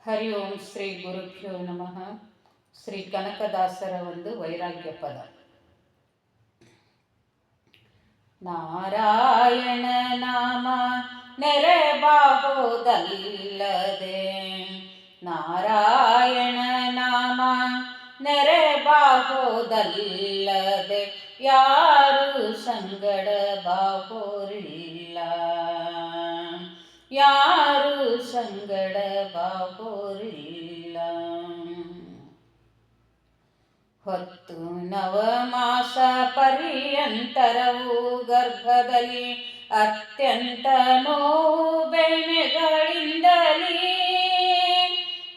ಹರಿ ಓಂ ಶ್ರೀ ಗುರುಭ್ಯೋ ನಮಃ. ಶ್ರೀ ಕನಕದಾಸರ ಒಂದು ವೈರಾಗ್ಯ ಪದ. ನಾರಾಯಣ ನಾಮ ನೆರೆಬಾಹುದಲ್ಲದೆ, ನಾರಾಯಣ ನಾಮ ನೆರೆಬಾಹುದಲ್ಲದೆ ಯಾರು ಸಂಗಡ ಬಾಹೋರಿಲ್ಲ, ಯಾರು ಸಂಗಡ ಬಾಹೋರಿಲ್ಲ. ಹೊತ್ತು ನವಮಾಸ ಪರ್ಯಂತರವು ಗರ್ಭದಲ್ಲಿ ಅತ್ಯಂತ ನೋವು ಬೆನೆಗಳಿಂದಲೇ,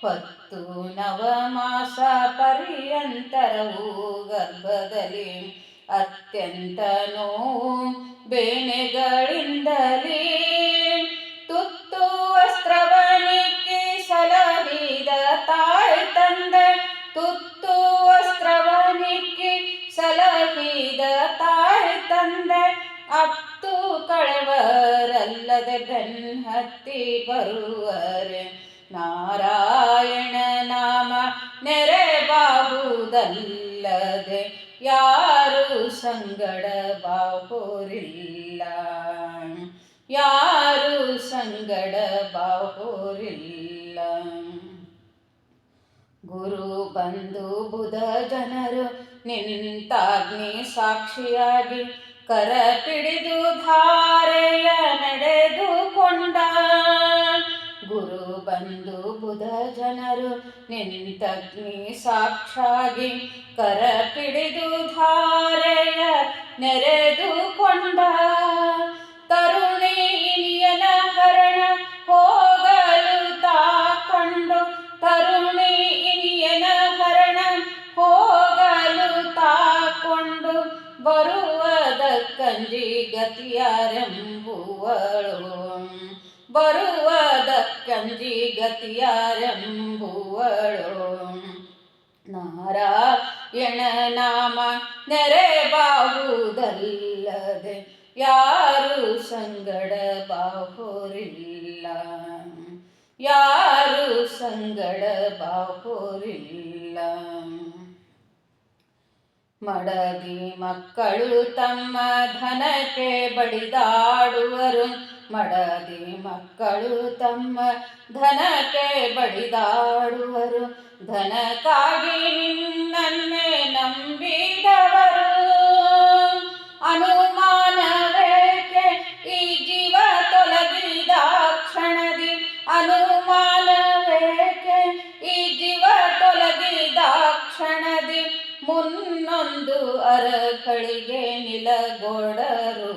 ಹೊತ್ತು ನವಮಾಸ ಪರ್ಯಂತರವು ಗರ್ಭದಲ್ಲಿ ಅತ್ಯಂತ ನೋವು ಬೇನೆಗಳಿಂದಲೇ, ತುತ್ತು ವಸ್ತ್ರವನಿಕ್ಕಿ ಸಲಹಿದ ತಾಯಿ ತಂದೆ, ತುತ್ತು ವಸ್ತ್ರವನಿಕ್ಕಿ ಸಲಹಿದ ತಾಯಿ ತಂದೆ, ಅತ್ತು ಕಳವರಲ್ಲದೆ ಬೆನ್ನತ್ತಿ ಬರುವರೆ. ನಾರಾಯಣ ನಾಮ ನೆರೆಬಾಹುದಲ್ಲದೆ ಯಾರು ಸಂಗಡ ಬಾಹೋರಿಲ್ಲ, ಯಾರು ಸಂಗಡ ಬಾಹೋರಿಲ್ಲ. ಗುರು ಬಂಧು ಬುಧ ಜನರು ನಿಂತಾಗ್ನಿ ಸಾಕ್ಷಿಯಾಗಿ ಕರ ಪಿಡಿದು ಧಾರೆಯ ನಡೆದುಕೊಂಡ. ಗುರು ಬಂಧು ಬುಧ ಜನರು ನಿಂತಗ್ನಿ ಸಾಕ್ಷಾಗಿ ಕರ ಪಿಡಿದು ಧಾರೆಯ ನೆರೆದುಕೊಂಡ. ತರುಣಿ ಇನಿಯನ ಹರಣ ಹೋಗಲು ತಾ ಕಂಡು, ತರುಣಿ ಇನಿಯನ ಹರಣ ಹೋಗಲು ತಾಕೊಂಡು, ಬರುವದಕ್ಕಂಜಿ ಗತಿಯಾರೆಂಬುವಳು, ಬರುವದಕ್ಕಂಜಿ ಗತಿಯಾರೆಂಬುವಳು. ನಾರಾಯಣ ನಾಮ ನೆರೆಬಾಹುದಲ್ಲದೆ ಯಾರು ಸಂಗಡ ಬಾಹೋರಿಲ್ಲ, ಯಾರು ಸಂಗಡ ಬಾಹೋರಿಲ್ಲ. ಮಡದಿ ಮಕ್ಕಳು ತಮ್ಮ ಧನಕ್ಕೆ ಬಡಿದಾಡುವರು, ಮಡದಿ ಮಕ್ಕಳು ತಮ್ಮ ಧನಕ್ಕೆ ಬಡಿದಾಡುವರು. ಧನಕ್ಕಾಗಿ ನಿನ್ನನ್ನೇ ನಂಬಿದವರು, ಅನುಮಾನವೇಕೆ ಈ ಜೀವ ತೊಲಗಿದ ಕ್ಷಣದಿ, ಅನುಮಾನವೇಕೆ ಈ ಜೀವ ತೊಲಗಿದ ಕ್ಷಣದಿ. ಮುನ್ನೊಂದು ಅರಗಳಿಗೆ ನಿಲಗೊಡರು,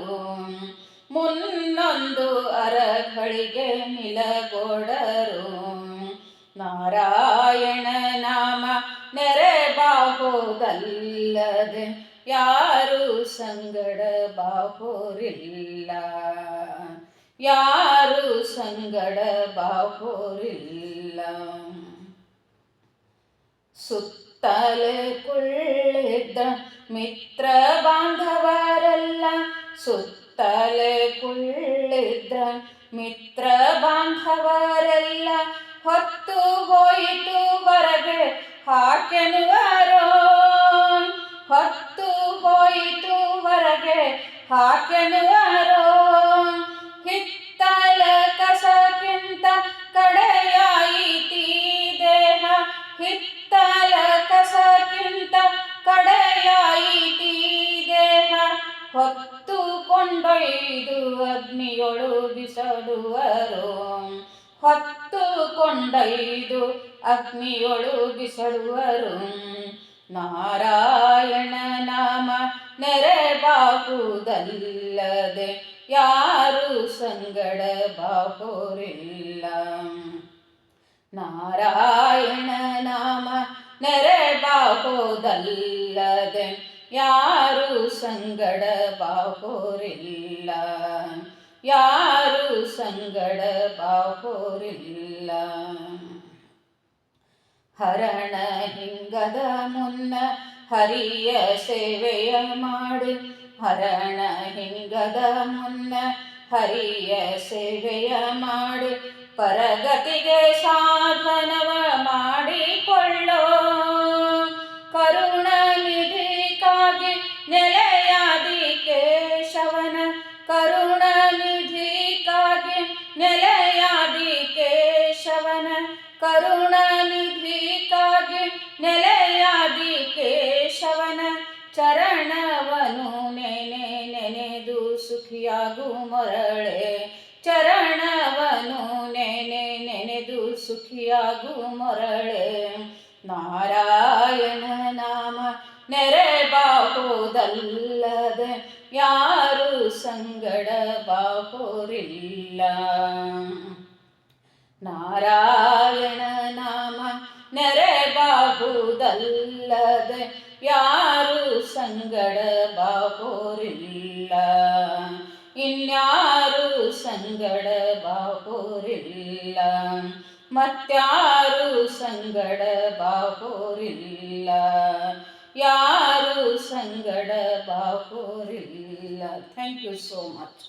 ಮುನ್ನೊಂದು ಅರಗಳಿಗೆ ನಿಲಗೊಡರು. ನಾರಾಯಣ ನಾಮ ನೆರೆಬಾಹುದಲ್ಲದೆ ಯಾರು ಸಂಗಡ ಬಾಹೋರಿಲ್ಲ, ಯಾರು ಸಂಗಡ ಬಾಹೋರಿಲ್ಲ. ಸುತ್ತಲೇ ಕುಳ್ಳಿದ್ದ ಮಿತ್ರ ಬಾಂಧವರೆಲ್ಲ, ಸುತ್ತಲೇ ಕುಳ್ಳಿದ್ದ ಮಿತ್ರ ಬಾಂಧವರೆಲ್ಲ, ಹೊತ್ತು ಹೋಯಿತು ಹೊರಗೆ ಹಾಕೆನುವರೋ, ಹೊತ್ತು ಹೋಯಿತು ಹೊರಗೆ ಹಾಕೆನುವರೋ. ಹಿತ್ತಲ ಕಸಕ್ಕಿಂತ ಕಡೆಯಾಯಿತೀ ದೇಹ, ಹಿತ್ತಲ ಕಸಕ್ಕಿಂತ ಕಡೆಯಾಯಿತೀ ದೇಹ. ಹೊತ್ತು ಕೊಂಡೊಯ್ದು ಅಗ್ನಿಯೊಳು ಬಿಸಡುವರು, ಹೊತ್ತು ಕೊಂಡೊಯ್ದು ಅಗ್ನಿಯೊಳು ಬಿಸಡುವರು. ನಾರಾಯಣ ನಾಮ ನೆರೆಬಾಹುದಲ್ಲದೆ ಯಾರು ಸಂಗಡ ಬಾಹೋರಿಲ್ಲ, ನಾರಾಯಣ ನಾಮ ನೆರೆಬಾಹುದಲ್ಲದೆ ಯಾರು ಸಂಗಡ ಬಾಹೋರಿಲ್ಲ, ಯಾರು ಸಂಗಡ ಬಾಹೋರಿಲ್ಲ. ಹರಣ ಹಿಂಗದ ಮುನ್ನ ಹರಿಯ ಸೇವೆಯ ಮಾಡು, ಹರಣ ಹಿಂಗದ ಮುನ್ನ ಹರಿಯ ಸೇವೆಯ ಮಾಡು. ಪರಗತಿಗೆ ಸಾಧನವ ಮಾಡಿಕೊಳ್ಳೋ ಕರುಣನಿಧಿಗಾಗಿ ನೆಲೆಯಾದಿ ಕೇಶವನ ಕರುಣನಿಧಿಗಾಗಿ ನೆಲೆಯಾದಿ ಕೇಶವನ ಕರುಣನಿಧಿಗಾಗಿ ನೆಲೆಯಾದಿ ಕೇಶವನ ಚರಣವನು ನೆನೆದು ಸುಖಿಯಾಗು ಮರಳೆ ಚರಣವನು ನೆನೆದು ಸುಖಿಯಾಗು ಮರಳೆ ನಾರಾಯಣ ನಾಮ ನೆರೆಬಾಹುದಲ್ಲದೆ ಯಾರು ಸಂಗಡ ಬಾಹುರಿಲ್ಲ ನಾರಾಯಣ ನಾಮ ನೆರೆಬಾಹುದಲ್ಲದೆ ಯಾರು ಸಂಗಡ ಬಾಹುರಿಲ್ಲ ಇನ್ಯಾರು ಸಂಗಡ ಬಾಹುರಿಲ್ಲ ಮತ್ಯಾರು ಸಂಗಡ ಬಾಹುರಿಲ್ಲ ಯಾರು ಸಂಗಡ ಬಾಹುರಿಲ್ಲ. Thank you so much.